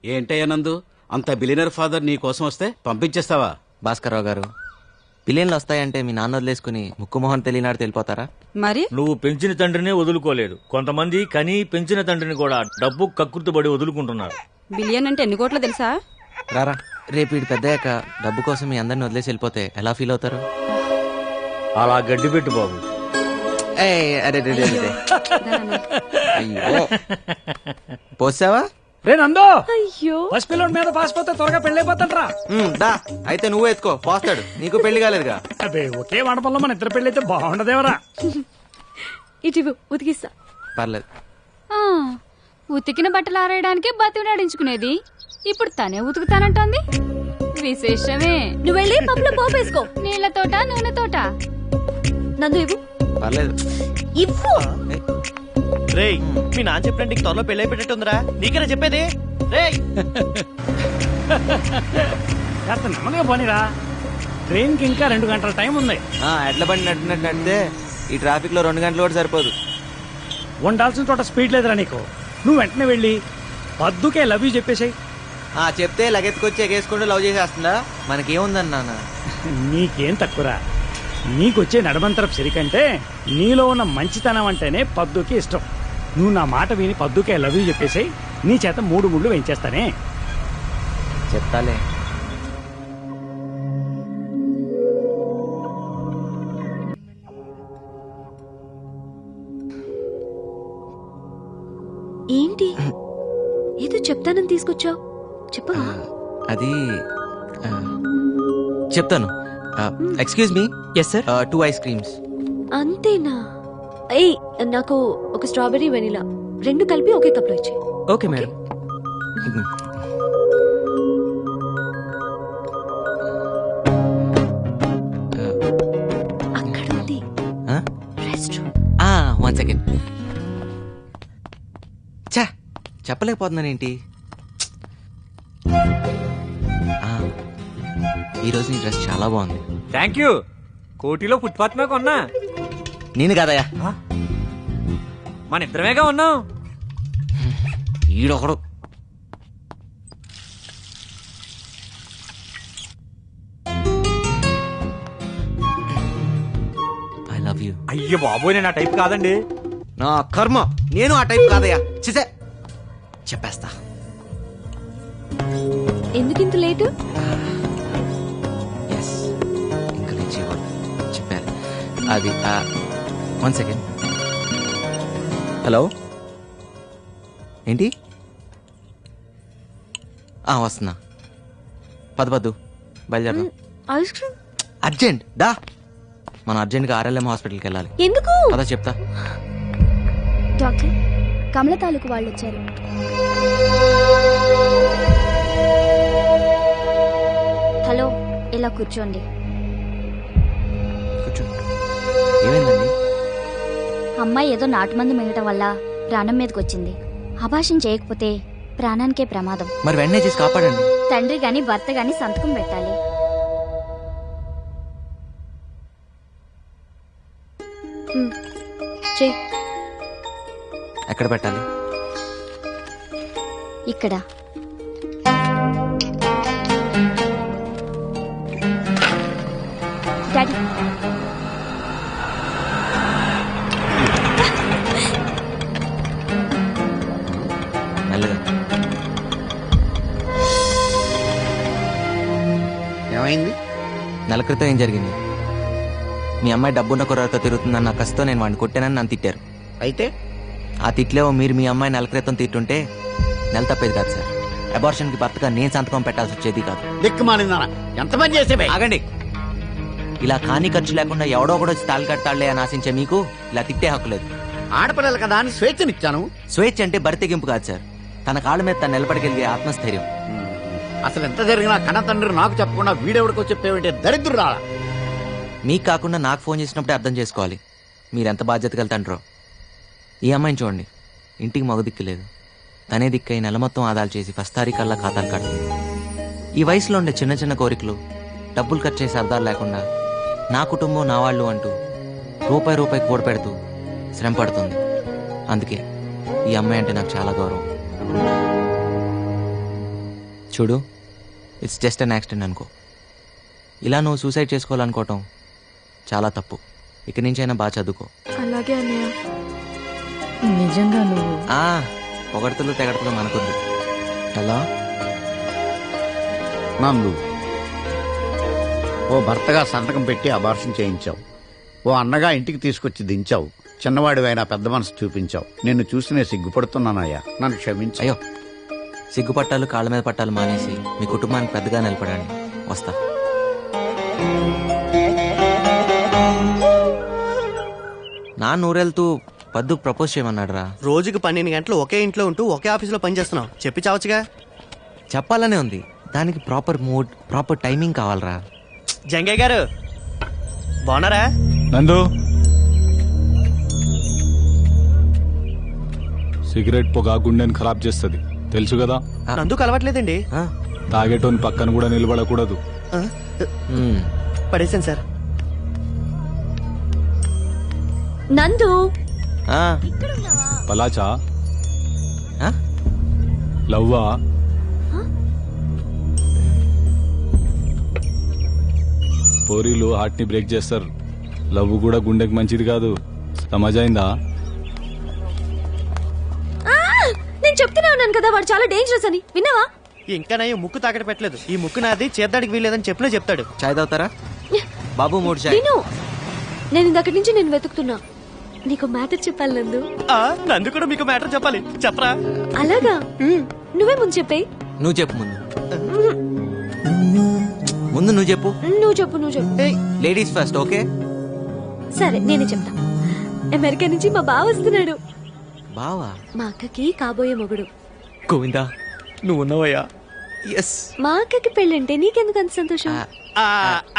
ఏంటయ్యా నందు, అంత బిలియనర్ ఫాదర్ నీ కోసం వస్తే పంపించేస్తావా? భాస్కర్రావు గారు, పిల్లలు వస్తాయంటే మీ నాన్న వదిలేసుకుని ముక్కు మొహం తెలియనాడు తెలిపోతారా? మరి నువ్వు పెంచిన తండ్రిని వదులుకోలేదు. కొంతమంది కనీ పెంచిన తండ్రిని కూడా డబ్బు కక్కుర్తిపడి వదులుకుంటున్నారు. బిలియన్ అంటే ఎన్ని కోట్లో తెలుసా? రారా, రేపు వీడు పెద్దయ్యాక డబ్బు కోసం మీ అందరిని వదిలేసి వెళ్ళిపోతే ఎలా ఫీల్ అవుతారు? అలా గడ్డి పెట్టు బాబు. అయ్యో, పోసావా? రే నందో, అయ్యో ఫస్ట్ పిల్లడి మీద పాసిపోతే త్వరగా పెళ్ళైపోతాంట్రా. దా అయితే నువ్వు ఎత్తుకో, పోస్తాడు. నీకు పెళ్లి కాలేదుగా. అబ్బే, ఒకే మండపంలో మన ఇద్దరు పెళ్ళైతే బాగుండదేవరా. ఇటు ఉతికిస్తా. పర్లేదు. ఉతికిన బట్టలు ఆరేయడానికి బతిమలాడించుకునేది ఇప్పుడు తనే ఉతుకుతానంటోంది. విశేషమే. నువ్వు వెళ్ళి పప్పులో పోపేసుకో. నీళ్లతోట నూనెతోట. నందు ఇవ్వు. పర్లేదు. ఇవ్వు. రేయ్, మీ నాన్న చెప్పినట్టు త్వరలో పెళ్ళి అయిపోయేటట్టుందిరా. నీకేనా చెప్పేది? రేయ్ కాస్త నెమ్మదిగా పోనీరా. ట్రైన్ కి ఇంకా 2 గంటల టైం ఉంది. ఎడ్ల బండి నడిపినట్టు నడితే ఈ ట్రాఫిక్ లో 2 గంటలు కూడా సరిపోదు. ఉండాల్సిన చోట స్పీడ్ లేదురా నీకు. నువ్వు వెంటనే వెళ్ళి పద్దుకే లవ్ యూ చెప్పేసాయి. చెప్తే లగెత్తుకొచ్చి ఎగేసుకుంటూ లవ్ చేసేస్తుందా? మనకేముందన్నా? నీకేం తక్కువరా. నీకొచ్చే నడమంతరపు సిరికంటే నీలో ఉన్న మంచితనం అంటేనే పద్దుకి ఇష్టం. నువ్వు నా మాట విని పద్దుకే లవ్ యూ చెప్పేసాయి. నీ చేత 3 ముళ్ళు వేయించేస్తానే. చెప్తాలే. ఏంటి ఏదో చెప్తానని తీసుకొచ్చావు? చెప్పవా? అది చెప్తాను. Excuse me. Yes sir. 2 ice creams. అంతేనా? ఏయ్, నాకు ఒక స్ట్రాబెరీ వెనిలా 2 కలిపి ఒకే కప్ లో ఇచ్చే. Okay madam. అక్కడ ఉంది రెస్టారెంట్. 1 సెకండ్. చా, చెప్పలేకపోతున్నానేంటి? ఈరోజు నీ డ్రెస్ చాలా బాగుంది. Thank you. కోటిలో ఫుట్పాత్ మీద కొన్నా. నేను కాదయ్యా, మన ఇద్దరమేగా ఉన్నాం. ఈడొకడు. I love you. అయ్యో బాబోయ్, నేను ఆ టైప్ కాదండి. నా కర్మ, నేను ఆ టైప్ కాదయ్యా. చిసే, చెప్పేస్తా. ఎందుకింత లేటు? ఇంకా లేచేవాడు చెప్పారు. అది 1 సెకండ్. హలో, ఏంటి? వస్తున్నా. పద్దు బయలుదేరదాం. ఐస్ క్రీమ్ అర్జెంట్ దా. మనం అర్జెంట్గా RLM హాస్పిటల్కి వెళ్ళాలి. ఎందుకు? అదా చెప్తా. డాక్టర్, కమల తాలూకు వాళ్ళు వచ్చారు. హలో, ఇలా కూర్చోండి. కూర్చో. ఏమైందండి? అమ్మాయి ఏదో నాటుమందు మింగటం వల్ల ప్రాణం మీదకి వచ్చింది. అభాషణ చేయకపోతే ప్రాణానికే ప్రమాదం. మరి వెంటనే చేసి కాపాడండి. తండ్రి గాని భర్త గాని సంతకం పెట్టాలి. ఎక్కడ పెట్టాలి? ఇక్కడ. డాడీ, మెల్లగా. ఏమైంది? నెల క్రితం ఏం జరిగింది? మీ అమ్మాయి డబ్బున్న కుర్రతో తిరుగుతుందన్న కసితో నేను వాడిని కొట్టానని నన్ను తిట్టారు. అయితే ఆ తిట్లేవో మీరు మీ అమ్మాయి నెల క్రితం తిట్టుంటే నెల తప్పేది కాదు సార్. అబార్షన్కి భర్తగా నేను సంతకం పెట్టాల్సి వచ్చేది కాదు. దిక్కుమాలిందా ఎంత పని చేసే? ఆగండి. ఇలా కాని ఖర్చు లేకుండా ఎవడో కూడా వచ్చి తాళి కడతాళ్లే అని ఆశించే మీకు ఇలా తిట్టే హక్కు లేదు. ఆడపిల్లలు కదా అని స్వేచ్ఛనిచ్చాను. స్వేచ్ఛ అంటే బరితెగింపు కాదు సార్, తన కాళ్ళ మీద తను నిలబడగలిగే ఆత్మస్థైర్యం. అసలు ఎంత జరిగినా కన్న తండ్రి నాకు చెప్పకుండా వీడెవడికో చెప్పేవంటే దరిద్రుడా. మీకు కాకుండా నాకు ఫోన్ చేసినప్పుడే అర్థం చేసుకోవాలి మీరెంత బాధ్యత వెళ్తాండ్రో. ఈ అమ్మాయిని చూడండి, ఇంటికి మగ దిక్కు లేదు. తనే దిక్కై నెల మొత్తం ఆదాలు చేసి ఫస్ట్ తారీఖల్లా ఖాతాలు కడుతుంది. ఈ వయసులో ఉండే చిన్న చిన్న కోరికలు, డబ్బులు ఖర్చు చేసే అర్థాలు లేకుండా నా కుటుంబం నా వాళ్ళు అంటూ రూపాయి కూడపెడుతూ శ్రమ పడుతుంది. అందుకే ఈ అమ్మాయి అంటే నాకు చాలా గౌరవం. చూడు, ఇట్స్ జస్ట్ అన్ యాక్సిడెంట్ అనుకో. ఇలా నువ్వు సూసైడ్ చేసుకోవాలనుకోవటం చాలా తప్పు. ఇక నుంచైనా బాగా చదువుకో. అలాగే అన్నయ్య. నిజంగా నువ్వు పొగడతలు తెగడతలు మనకొద్దు. ఎలా నందు, ఓ భర్తగా సంతకం పెట్టి అబార్షన్ చేయించావు, ఓ అన్నగా ఇంటికి తీసుకొచ్చి దించావు, చిన్నవాడివైనా పెద్ద మనసు చూపించావు. నిన్ను చూసి నేను సిగ్గుపడుతున్నానయ్యా, నన్ను క్షమించు. అయ్యో, సిగ్గుపట్టాలు కాళ్ళ మీద పట్టాలు మానేసి మీ కుటుంబానికి పెద్దగా నిలబడండి. వస్తా. నా నూరెళ్తూ పద్దు ప్రపోజ్ చేయమన్నాడు రా. రోజుకి 12 గంటలు ఒకే ఇంట్లో ఉంటూ ఒకే ఆఫీస్లో పనిచేస్తున్నావు, చెప్పి చావచ్చుగా. చెప్పాలనే ఉంది, దానికి ప్రాపర్ మూడ్, ప్రాపర్ టైమింగ్ కావాలరా. జంగయ్య గారు బాగున్నారా? నందు, సిగరెట్ పొగ గుండెని ఖరాబ్ చేస్తుంది, తెలుసు కదా. నందుకు అలవాట్లేదండి. తాగేటోని పక్కన కూడా నిలబడకూడదు. పడేసాను సార్. నందు, పలాచా లవ్వా? పోరీలు హార్ట్ ని బ్రేక్ చేస్తారు, లవ్ కూడా గుండెకి మంచిది కాదు. సమజైందా? నేను చెప్తూనే ఉన్నాను కదా వాడు చాలా డేంజరస్ అని, విన్నావా? ఇంకా నయ్య ముక్కు తాకట పెట్టలేదు. ఈ ముక్కు నాది, చేద్దాడికి వీల్లేదని చెప్పినా చెప్తాడు. చాయ్ తాగుతారా బాబు? 3 చాయ్. నేను ఇందక్కడి నుంచి నేను వెతుకుతున్నా. నీకు మ్యాటర్ చెప్పాలి నందు. నందు కూడా మీకు మ్యాటర్ చెప్పాలి, చెప్పరా? అలాగా, నువ్వే ముందు చెప్పే. నువ్వు చెప్పు ముందు. ముందు నువ్వు చెప్పు. నువ్వు చెప్పు. Ladies first, okay? సరే, నేనే చెప్తా. అమెరికా నుంచి మా బావ వస్తున్నాడు. బావా? మా అక్కకి కాబోయే మొగుడు. గోవిందా, నువ్వు ఉన్నావయ్యా. ఎస్. మా అక్కకి పెళ్ళంటే నీకెందుకు అంత సంతోషం?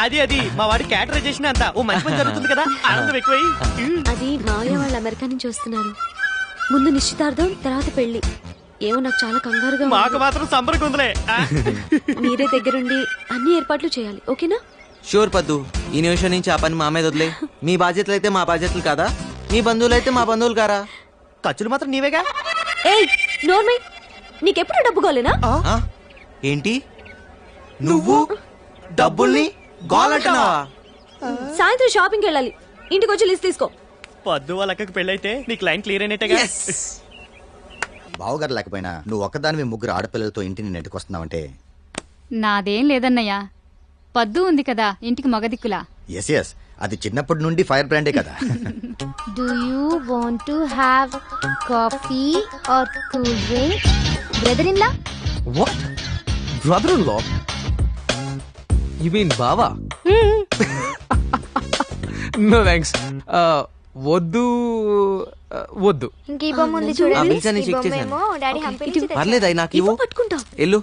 అది మా వాడి క్యాటరైజేషన్ అంతా ఓ మంచి పని జరుగుతుంది కదా, ఆనందం ఎక్కువై. అది మావయ్య వాళ్ళు అమెరికా నుంచి వస్తున్నారు. ముందు నిశ్చితార్థం, తర్వాత పెళ్లి. ఏమో నాకు చాలా కంగారుగా. మాకు మాత్రం సంబరంగా ఉందిలే. మీరే దగ్గరుండి అన్ని ఏర్పాట్లు చేయాలి, ఓకేనా? షూర్ పద్దు. ఈ నిమిషం నుంచి ఆ పని మా మీద వదిలే. మీ బాధ్యతలు అయితే మా బాధ్యతలు కాదా? మీ బంధువులు అయితే మా బంధువులు కారా? ఖర్చులు మాత్రం నీవేగా. ఏయ్ నోర్మై, నీకెప్పుడు డబ్బు గోలేనా? ఏంటి నువ్వు డబ్బుల్ని గోలంటున్నావా? సాయంత్రం షాపింగ్కి వెళ్ళాలి, ఇంటికి వచ్చి లిస్ట్ తీసుకో. పద్దు వాళ్ళ అక్కకి పెళ్ళైతే నీ క్లైంట్ క్లియర్ అయినట్టుగా. బావగారు లేకపోయినా నువ్వు ఒక్కదానివి 3 ఆడపిల్లలతో ఇంటిని నెట్టుకొస్తున్నావంటే. నాదేం లేదన్నయ్యా, పద్దు ఉంది కదా ఇంటికి మగదిక్కులా. ఎస్, అది చిన్నప్పటి నుండి ఫైర్ బ్రాండే కదా. Do you want to have coffee or cool drink? Brother in law? What? Brother in law? You mean బావా? No thanks. వద్దు. ఇంకీ బొమ్మ ఉంది చూడండి. పర్లేదు, నాకు ఇవ్వు. పట్టుకుంటా. ఎల్లు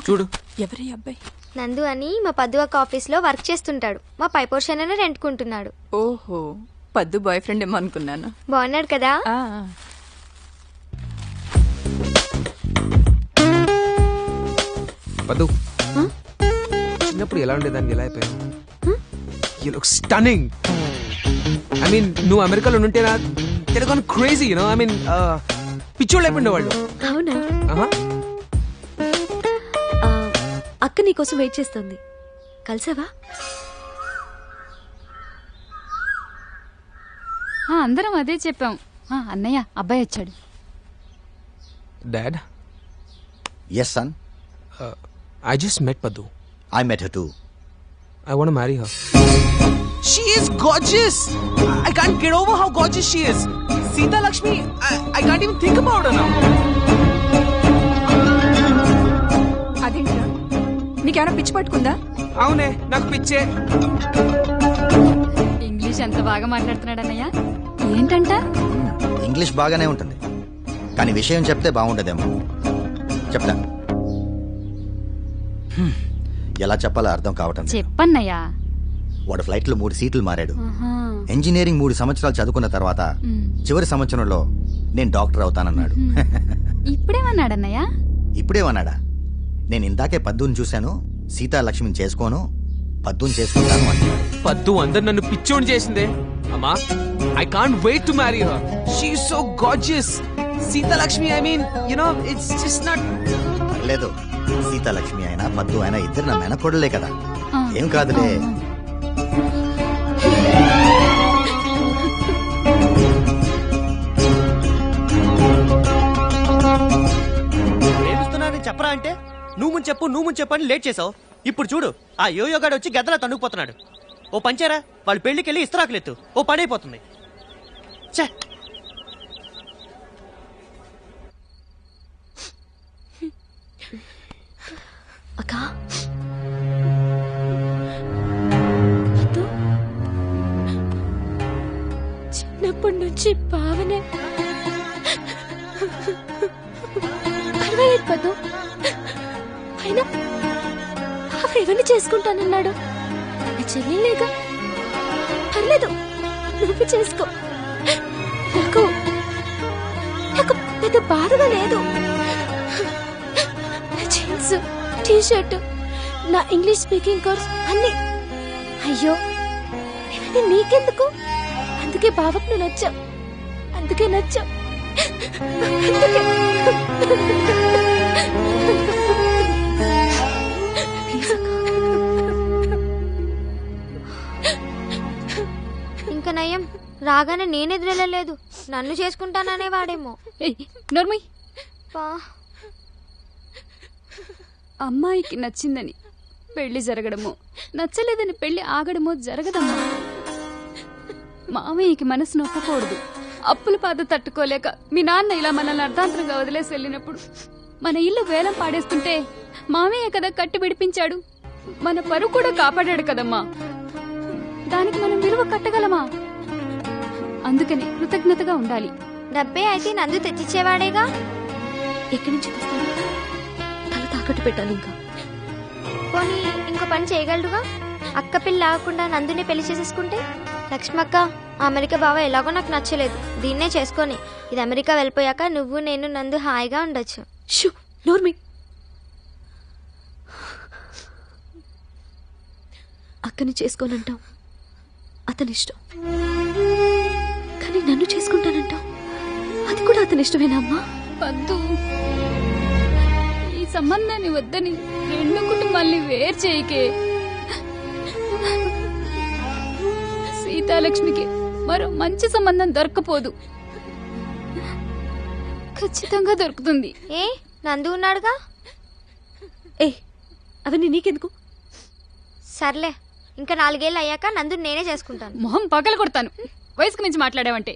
చూడు. ఎవరి అబ్బాయి? నందు అని మా పద్దు ఒక ఆఫీస్ లో వర్క్ చేస్తుంటాడు. మా పై పోర్షన్ అనే రెంట్కుంటున్నాడు. ఓహో, పద్దు బాయ్ ఫ్రెండ్ ఏమో అనుకున్నాను. బాగున్నాడు కదా? పద్దు, చిన్నప్పుడు ఎలా ఉండేదానికి ఎలా అయిపోయావు? You look stunning. I mean, నువ్వు అమెరికాలో ఉంటేనా Telugu crazy, you know. I mean, పిచ్చోళ్ళు అయిపోయిండే వాళ్ళు. అవునా? అక్క నీకోసం వెయిట్ చేస్తుంది, కలిసావా? అందరం అదే చెప్పాం. అన్నయ్య, అబ్బాయి వచ్చాడు. Dad. Yes, son. I just met Paddu. I met her too. I want to marry her. She is gorgeous. I can't get over how gorgeous she is. Sita Lakshmi, I can't even think about her now. అదేంట్రా, నీకేమైనా పిచ్చి పట్టుకుందా? అవునే, నాకు పిచ్చే. English ఎంత బాగా మాట్లాడుతున్నాడు అన్నయ్య. ఏంటంట? ఇంగ్లీష్ బాగానే ఉంటుంది, కానీ విషయం చెప్తే బాగుండదేమో. చెప్తా. ఎలా చెప్పాలో అర్థం కావటం. చెప్పన్నయ్యా. వాడు ఫ్లైట్ లో 3 సీట్లు మారాడు. ఇంజనీరింగ్ 3 సంవత్సరాలు చదువుకున్న తర్వాత చివరి సంవత్సరంలో నేను డాక్టర్ అవుతానన్నాడు. ఇప్పుడేమన్నాడన్నయ్య? ఇప్పుడేమన్నాడా? నేను ఇందాకే పద్దుని చూశాను, సీతాలక్ష్మిని చేసుకోను, పద్దుని చేసుకుంటాను అంటే. పద్దు అందరు నన్ను పిచ్చోని చేసిందే అమ్మా. I can't wait to marry her. She is so gorgeous. Sita Lakshmi, I mean, you know, it's just not. లేదు, సీతాలక్ష్మి అయినా పద్దు అయినా ఇద్దరు నా మేనకోడలే కదా, ఏం కాదులే. ప్రేమిస్తున్నానని చెప్పరా అంటే నువ్వు ముందు చెప్పు అని లేట్ చేసావు. ఇప్పుడు చూడు ఆ యోయోగాడు వచ్చి గద్దలా తన్నుకుపోతున్నాడు. ఓ పంచారా, వాళ్ళు పెళ్లికి వెళ్ళి ఇస్తరాకులెత్తు, ఓ పని అయిపోతుంది. ఛే, అక్కా చిన్నప్పటి నుంచి భావనే పర్వాలేదు పద్దు, అయినా ఎవరిని చేసుకుంటానన్నాడు? నా చెల్లెలేగా, పర్లేదు నువ్వు చేసుకో. నాకు నాకు పెద్ద బాధగా లేదు. జీన్స్, టీషర్ట్, నా ఇంగ్లీష్ స్పీకింగ్ కోర్స్ అన్ని. అయ్యో ఇవన్నీ నీకెందుకు? అందుకే బావకు నువ్వు నచ్చావు, అందుకే నచ్చావు. ఇంకా నయం, రాగానే నేనెదురెళ్ళలేదు, నన్ను చేసుకుంటాననే వాడేమో. నోర్మయ్, పా అమ్మాయికి నచ్చిందని పెళ్లి జరగడమో, నచ్చలేదని పెళ్లి ఆగడమో జరగదమ్మా. మామయ్యకి మనసు నొప్పకూడదు. అప్పుల బాధ తట్టుకోలేక మీ నాన్న ఇలా మనల్ని అర్ధాంతరంగా వదిలేసి వెళ్ళినప్పుడు మన ఇల్లు వేలం పాడేస్తుంటే మామయ్య కదా కట్టి విడిపించాడు, మన పరువు కూడా కాపాడాడు కదమ్మా. దానికి మనం విలువ కట్టగలమా? అందుకని కృతజ్ఞతగా ఉండాలి. డబ్బే అయితే నందు తెచ్చిచ్చేవాడేగా. ఎక్కడి నుంచి తెస్తాను? తల తాకట్టు పెట్టాలి. ఇంకా పోనీ ఇంకో పని చేయగలడుగా, అక్క పిల్ల ఆగకుండా నందుని పెళ్లి చేసేసుకుంటే. లక్ష్మక్క, అమెరికా బావ ఎలాగో నాకు నచ్చలేదు, దీన్నే చేసుకొని ఇది అమెరికా వెళ్ళిపోయాక నువ్వు నేను నందు హాయిగా ఉండొచ్చు. షూ నోర్మి, అక్కని చేసుకోనంటావు, అతని ఇష్టం. కానీ నన్ను చేసుకుంటానంటావు, అది కూడా అతని ఇష్టమేనా అమ్మా? వద్దు, ఈ సంబంధాన్ని వద్దని రెండు కుటుంబాల్ని వేరు చేయకే. సీతాలక్ష్మికి మరో మంచి సంబంధం దొరకపోదు, ఖచ్చితంగా దొరుకుతుంది. ఏ నందు ఉన్నాడుగా. ఏ అవన్నీ నీకెందుకు? సర్లే, ఇంకా 4 ఏళ్ళు అయ్యాక నందు నేనే చేసుకుంటాను. మొహం పగల కొడతాను వయసుకు మించి మాట్లాడావంటే.